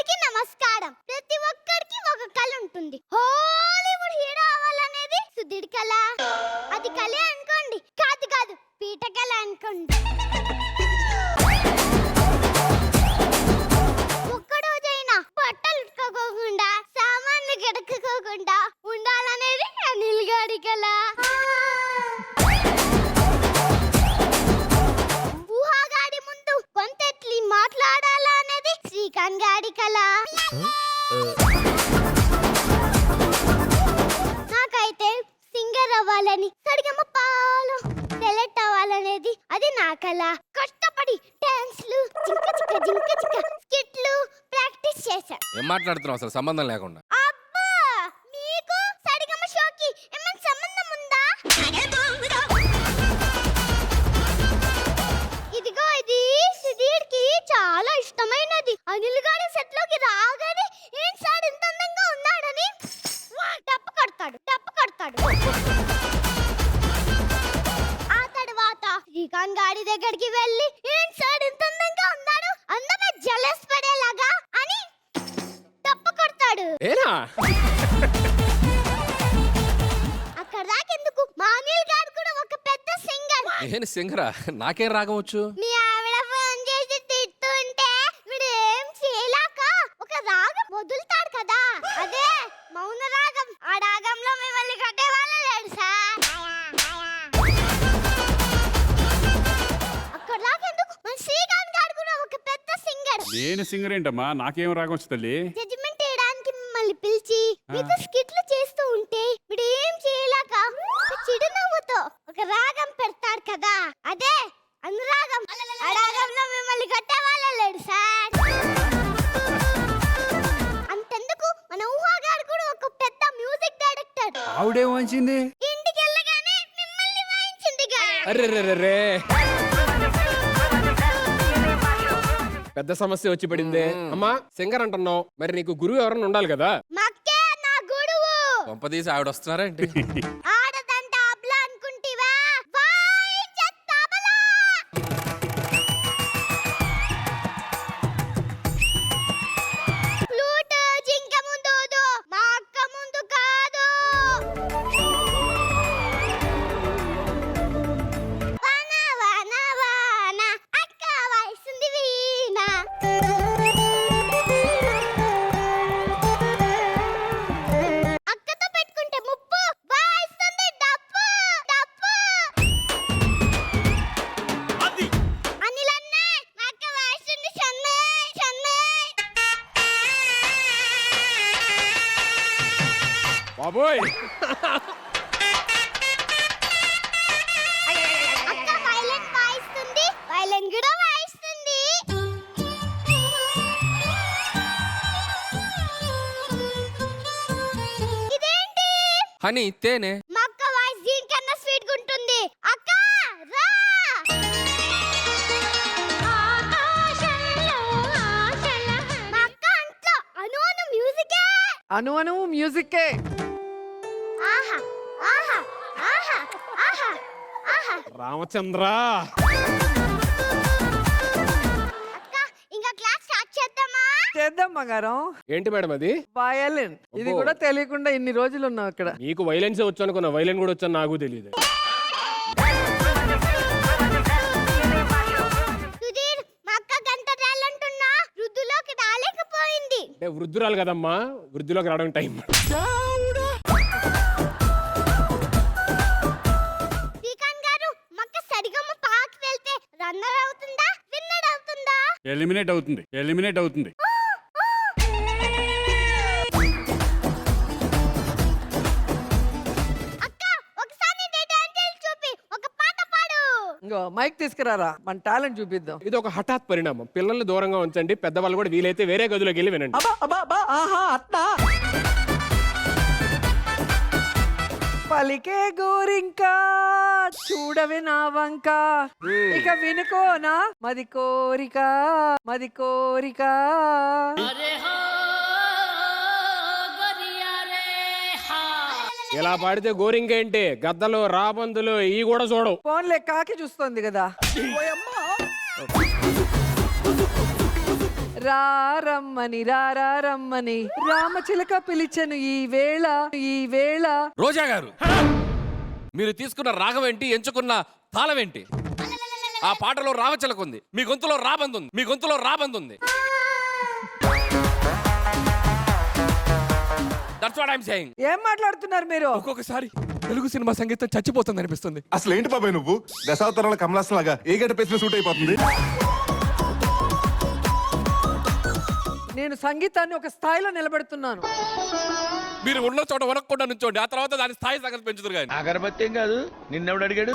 అందరికీ నమస్కారం. ప్రతి ఒక్కరికి ఒక కళ ఉంటుంది. హాలీవుడ్ హీరో అవ్వాలనేది సుధీర్ కళ. అది కళే అనుకోండి. కాదు కాదు, పీట కళ అనుకోండి. ఒక్కరోజైనా బట్టలు ఉతుక్కోకుండా, సామాన్లు గడక్కోకుండా ఉండాలనేది అనిల్ గారి కళ. ఊహాగాడి ముందు కొంతెట్లి మాట్లాడాలనేది శ్రీకాంత్ గాడి కళ. నాకైతే సింగర్ అవ్వాలని, సరిగమ పాలు సెలెక్ట్ అవ్వాలనేది అది నా కళ. కష్టపడి డాన్స్లు, జింక స్కిట్లు ప్రాక్టీస్ చేశా. ఏం మాట్లాడుతున్నావు అసలు సంబంధం లేకుండా? అబ్బా, మీకు సరిగమ షోకి ఏమైనా సంబంధం ఉందా? ఇదిగో ఇది సుధీర్కి చాలా ఇష్టమైనది. అనిల్ గారి సెట్ లోకి రాగానే ఏం సార్ ఇంత అందంగా ఉన్నాడని డప్పు కొడతాడు. ఆ తర్వాత శ్రీకాంత్ గారి దగ్గరికి వెళ్ళి ఏం సార్ ఇంత అందంగా ఉన్నాడు, అందమే జలస్ పడేలాగా అని డప్పు కొడతాడు. ఏనా అక్కడ దాకెందుకు, మా అనిల్ గారు కూడా ఒక పెద్ద సింగర్. నేను సింగరా? నాకేం రాగం వచ్చు? మీ ఆవిడ ఫోన్ చేసి తిట్టుంటే వీడు ఏం చేయలేక ఒక రాగం వదులుతాడు కదా, అదే మౌన రాగం. ఆ రాగంలో మిమ్మల్ని కట్టేవాళ్ళు లేడు సార్. అక్కడ దాకెందుకు, మన శ్రీకాంత్ గారు కూడా ఒక పెద్ద సింగర్. నేను సింగర్ ఏంటమ్మా, నాకేం రాగం వచ్చు తల్లి? జడ్జిమెంట్ వేయడానికి మిమ్మల్ని పిలిచి మీతో స్కిట్లు చేస్తూ ఉంటే వీడు ఏం చేయలేక ఒక చిరునవ్వుతో ఒక రాగం పెడతాడు కదా, అదే అనురాగం. ఆ రాగంలో మిమ్మల్ని కట్టేవాళ్ళ లేడు సార్. అంతెందుకు, మన ఊహాగాడు కూడా ఒక పెద్ద మ్యూజిక్ డైరెక్టర్. ఆవిడేం వంచింది? ఇంటికి వెళ్ళగానే మిమ్మల్ని వాయించిందిగా. అర్రే, పెద్ద సమస్య వచ్చి పడిందే. అమ్మా సింగర్ అంటున్నావు, మరి నీకు గురువు ఎవరన్నా ఉండాలి కదా? మక్కే నా గురువు. పంపదీసి ఆవిడ వస్తున్నారా ఏంటి? ఆడదంట అబ్లా అనుకుంటివా? వాయించే తబలా. ఫ్లూట్ జింక ముందు ఊదు, మా అక్క ముందు కాదు. వాన వాన వాన, అక్క వాయిస్తుంది వీణ. అక్కతో పెట్టుకుంటే ముప్పు, వాయిస్తుంది డప్పు. అనిల్ అన్న, మా అక్క వాయిస్తుంది షన్మే. బాబోయ్, అక్క వైలెన్ వాయిస్తుంది, వైలెన్ కూడా వాయిస్తుంది. ఇదేంటి? హనీ తేనె. మా అక్క వాయిస్ దీనికన్నా స్వీట్ గా ఉంటుంది. అక్క రా. మా అక్క అంట్లో అను మ్యూజికే. అను మ్యూజిక్కే. ఆహా ఆహా ఆహా ఆహా ఆహా. రామచంద్ర, అక్క ఇంకా క్లాస్ స్టార్ట్ చేద్దామా? చేద్దాం బంగారం. ఏంటి మేడం అది? వయలిన్. ఇది అబ్బో. కూడా తెలియకుండా ఇన్ని రోజులు ఉన్నావు ఇక్కడ. నీకు వైలెన్స్ వచ్చు అనుకున్నా, వైలెన్ కూడా వచ్చని నాకు తెలియదు. సుధీర్, మా అక్క గంట రాలంటున్నా వృద్ధులోకి రాలేకపోయింది. అంటే వృద్ధురాలు కదమ్మా, వృద్ధిలోకి రావడం టైం. శ్రీకాంత్ గారు, మా అక్క సరిగమ పాకి వెళ్తే రన్నర్ అవుతుందా, విన్నర్ అవుతుందా? ఎలిమినేట్ అవుతుంది. అక్క, ఒకసారి నీ డాన్స్ చూపి ఒక పాట పాడు. ఇంకో మైక్ తీసుకురారా, మన టాలెంట్ చూపిద్దాం. ఇది ఒక హఠాత్ పరిణామం. పిల్లల్ని దూరంగా ఉంచండి, పెద్దవాళ్ళు కూడా వీలైతే వేరే గదిలోకి వెళ్ళి వినండి. అబ్బా ఆహా అత్తా. పలికే గోరింకా చూడవే నా వంక, ఇక వినుకోనా మది కోరిక. ఇలా పాడితే గోరింకేంటి, గద్దలు రాబందులు ఈ కూడా చూడవు. ఫోన్లే కాకి చూస్తోంది కదా. రారమ్మని రారమ్మని రామచిలక పిలిచెను ఈ వేళ రోజా గారు, మీరు తీసుకున్న రాగం ఏంటి, ఎంచుకున్న తాళం ఏంటి? ఆ పాటలో రామచిలక ఉంది, మీ గొంతులో రాబందు ఉంది, మీ గొంతులో రాబందు ఉంది. That's what I am saying. ఏం మాట్లాడుతున్నారు మీరు? ఒక్కొక్కసారి తెలుగు సినిమా సంగీతం చచ్చిపోతుంది అనిపిస్తుంది. అసలు ఏంటి బాబాయ్ నువ్వు దశావతారాల కమలాసన్ లాగా ఏ గడ్డ పేసిన సూట్ అయిపోతుంది. నేను సంగీతాన్ని ఒక స్థాయిలో నిలబెడుతున్నాను. మీరు ఉన్న చోట వనకుండా నుంచోండి, ఆ తర్వాత దాని స్థాయి సంగతి పెంచుతారు కానీ. అగరబత్తి ఏం కాదు, నిన్నెవడు అడిగాడు?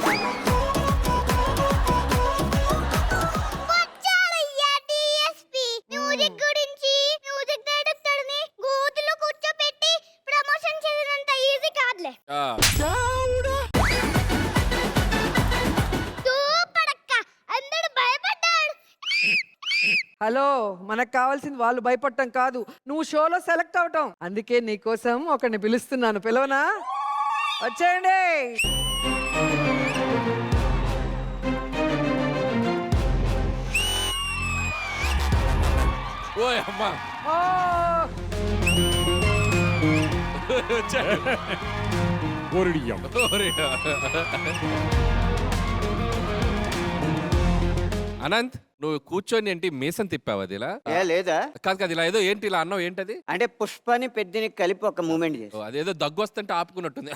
వచ్చాడయ్యా DSP. మ్యూజిక్ గురించి మ్యూజిక్ డైరెక్టర్ని గోతులో కూర్చోబెట్టి ప్రమోషన్ చేయనంత ఈజీ కాదులే. ఆ, సూపర్ అక్క, అందరూ భయపడ్డారు. హలో, మనకు కావాల్సింది వాళ్ళు భయపడటం కాదు, నువ్వు షోలో సెలెక్ట్ అవటం. అందుకే నీకోసం ఒకరిని పిలుస్తున్నాను, పిలవనా? వచ్చేయండి. ఓయ్ అమ్మా, ఓ, వచ్చాడు. ఓరిడియం. ఓరే. అనంత్, నువ్వు కూర్చొని ఏంటి మీసం తిప్పావు అది ఇలా? ఏ లేదా? కాదు కాదు, ఇలా ఏదో ఏంటి ఇలా అన్నావు, ఏంటది? అంటే పుష్పాని పెద్దని కలిపి ఒక మూమెంట్ చేసి. ఓ, అదేదో దగ్గు వస్తుంటే ఆపుకున్నట్టుంది.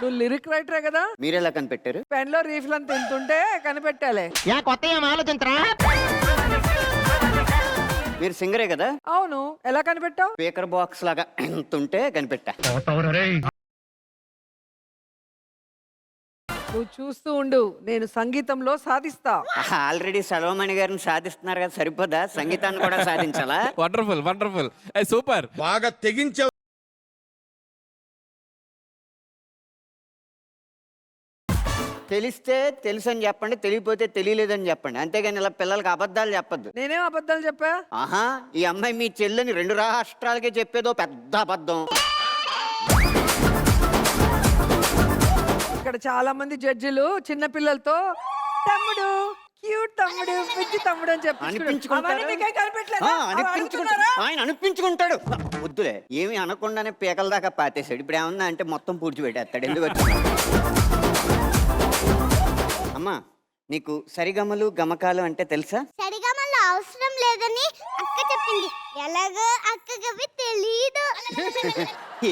నువ్వు లిరిక్ రైటరే కదా, మీరెలా కనిపెట్టారు? పెన్ లో రీఫిల్ అంత తింటుంటే కనిపెట్టాలే. మీరు సింగరే కదా? అవును, ఎలా కనిపెట్టావు? స్పీకర్ బాక్స్ లాగా ఎంత ఉంటే కనిపెట్టా. నువ్వు చూస్తూ ఉండు, నేను సంగీతంలో సాధిస్తా. ఆల్రెడీ సర్వమణి గారిని సాధిస్తున్నారు కదా, సరిపోదా సంగీతాన్ని కూడా సాధించాలా? Wonderful wonderful, super. బాగా తెగించావు. తెలిస్తే తెలుసు అని చెప్పండి, తెలియపోతే తెలియలేదని చెప్పండి, అంతేగాని ఇలా పిల్లలకి అబద్ధాలు చెప్పొద్దు. నేనేం అబద్ధాలు చెప్పా? ఆహా, ఈ అమ్మాయి మీ చెల్లని 2 రాష్ట్రాలకే చెప్పేదో పెద్ద అబద్ధం. ఇక్కడ చాలా మంది జడ్జిలు చిన్న పిల్లలతో తమ్ముడు, క్యూట్ తమ్ముడు, పిచ్చి తమ్ముడు అని అనిపించుకుంటారు. ఆయన అనిపించుకుంటాడు. వద్దులే, ఏమి అనకుండానే పీకల దాకా పాతేశాడు. ఇప్పుడు ఏమన్నా అంటే మొత్తం పూడ్చిపెట్టేస్తాడు. ఎందుకు వచ్చింది? అమ్మా, నీకు సరిగమలు గమకాలు అంటే తెలుసా? సరిగమల అవసరం లేదని అక్క చెప్పింది. ఎలాగో అక్కకి తెలీదు.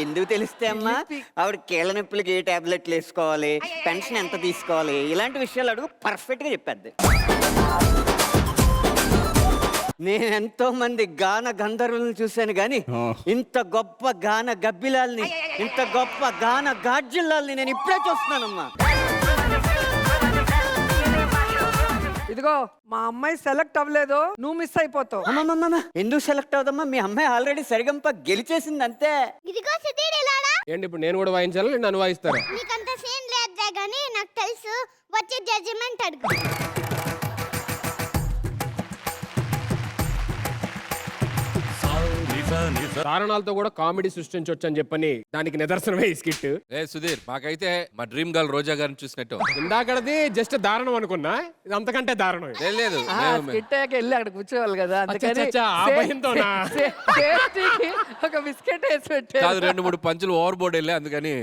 ఎందుకు తెలిస్తే అమ్మా? ఆవిడ కీళ్ళ నొప్పులకి ఏ టాబ్లెట్లు వేసుకోవాలి, పెన్షన్ ఎంత తీసుకోవాలి, ఇలాంటి విషయాలు అడుగు, పర్ఫెక్ట్ గా చెప్పేది. నేను ఎంతో మంది గాన గంధర్వులను చూశాను గాని ఇంత గొప్ప గాన గబ్బిలాల్ని, ఇంత గొప్ప గాన గాడ్జిల్లాల్ని నేను ఇప్పుడే చూస్తున్నానమ్మా. ఇదిగో, మా అమ్మాయి సెలెక్ట్ అవ్వలేదు, నువ్వు మిస్ అయిపోతావు. అమ్మమ్మమ్మ, ఎందుకు సెలెక్ట్ అవుదమ్మా? మీ అమ్మాయి ఆల్రెడీ సరిగంప గెలిచేసింది అంతే. ఇదిగో సుధీర్ ఇలారా. ఏంటి ఇప్పుడు నేను కూడా వాయించాలి, నన్ను వాయిస్తారా? నీకంత సీన్ లేదులే గానీ నాకు తెలుసు. వచ్చే జడ్జిమెంట్ అడుగు. కారణాలతో కూడా కామెడీ సృష్టించవచ్చు అని చెప్పని దానికి నిదర్శనమే ఈ స్కిట్. ఏ సుధీర్, మాకైతే మా డ్రీమ్ గర్ల్ రోజా గారిని చూసినట్టు. ఇందాకడది జస్ట్ దారుణం అనుకున్నా, ఇది అంతకంటే దారుణం. లేదు లేదు, స్కిట్ అయ్యాక వెళ్ళి అక్కడ కూర్చోవాలి కదా, అందుకని అచ్చచ్చచ్చ, ఆ భయంతోనా? టేస్టీకి ఒక బిస్కెట్ వేసి పెట్టే. కాదు, 2-3 పంచులు ఓవర్ బోర్డ్ వెళ్ళే, అందుకని.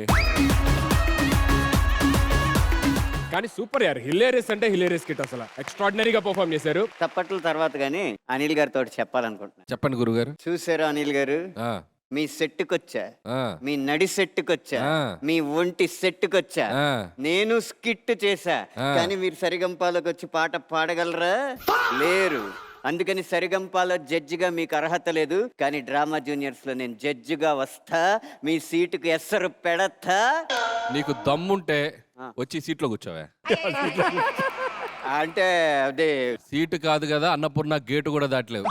కానీ సూపర్ యార్, హిలేరియస్ అంటే హిలేరియస్ కిట్, అసలు ఎక్స్ట్రాడినరీగా పర్ఫామ్ చేశారు. తప్పట్ల తర్వాత గానీ అనిల్ గారితో చెప్పాలనుకుంటున్నా. చెప్పండి గురుగారు. చూసారు అనిల్ గారు, ఆ, మీ సెట్టుకొచ్చా, ఆ, మీ నడి సెట్టుకొచ్చా, ఆ. మీ ఒంటి సెట్టుకొచ్చా, ఆ. నేను స్కిట్ చేశా. ఆ. కానీ మీరు సరిగంపాలకు వచ్చి పాట పాడగలరా? లేరు. అందుకని సరిగంపాలో జడ్జిగా మీకు అర్హత లేదు. కానీ డ్రామా జూనియర్స్ లో నేను జడ్జిగా వస్తా, మీ సీటుకు ఎస్సరు పెడతా. నీకు దమ్ముంటే వచ్చి సీట్లో కూర్చోవే. అంటే అదే సీటు కాదు కదా, అన్నపూర్ణ గేటు కూడా దాటలేవు.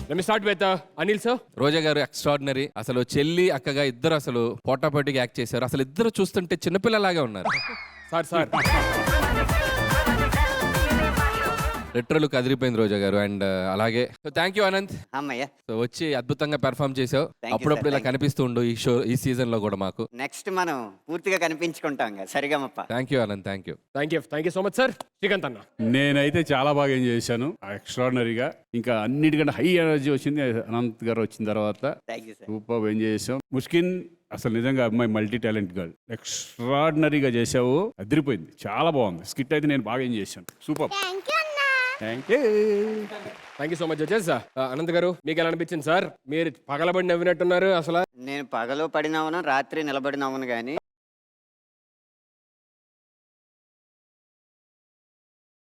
Let me start with Anil sir. Roja గారు ఎక్స్ట్రాడినరీ. అసలు చెల్లి అక్కగా ఇద్దరు అసలు పోటాపోటీగా యాక్ట్ చేశారు. అసలు ఇద్దరు చూస్తుంటే చిన్నపిల్లలాగా ఉన్నారు. సార్ లిటరల్ అదిరిపోయింది రోజా గారు. అండ్ అలాగే థ్యాంక్ యూ అనంత్. అమ్మయ్య, సో వచ్చి అద్భుతంగా పెర్ఫామ్ చేసావు. Thank you, అప్పుడప్పుడు sir. ఇలా Thank you. కనిపిస్తూ ఉండు ఈ షో, ఈ సీజన్ లో కూడా మాకు. నెక్స్ట్ మనం పూర్తిగా కనిపించుకుంటాం కదా Sa Re Ga Ma Pa. Thank you Anant, thank you. Thank you so much sir. Srikanth అన్న నేనైతే చాలా బాగా ఎంజాయ్ చేశాను, ఎక్స్ట్రాడినరీగా. ఇంకా అన్నిటికంటే హై ఎనర్జీ వచ్చింది అనంత్ గారు వచ్చిన తర్వాత. Thank you sir. Super enjoy చేసాం. ముష్కిన్ అసలు నిజంగా అమ్మాయి మల్టీ టాలెంట్ గర్ల్, ఎక్స్ట్రాడినరీగా చేసావు, అదిరిపోయింది, చాలా బాగుంది. స్కిట్ అయితే నేను బాగా ఎంజాయ్ చేశాను. సూపర్, థ్యాంక్ యూ అన్నా. Thank you. Thank you so much judges. Anant గారు మీకు ఎలా అనిపించింది సార్? మీరు పగలబడి నవ్వినట్టున్నారు అసలు. నేను పగలు పడినవను, రాత్రి నిలబడినవను కానీ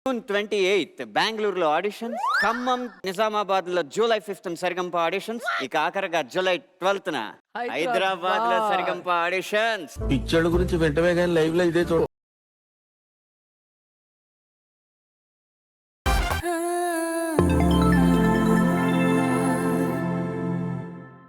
జూన్ 28 బెంగళూరులో ఆడిషన్స్, ఖమ్మం నిజామాబాద్ లో జూలై 5 సరిగంప ఆడిషన్స్, ఇక ఆఖరిగా జూలై 12 హైదరాబాద్ లో సరిగంప ఆడిషన్స్. పిక్చర్ల గురించి వెంటనే కానీ లైవ్ లో ఇదే చూడ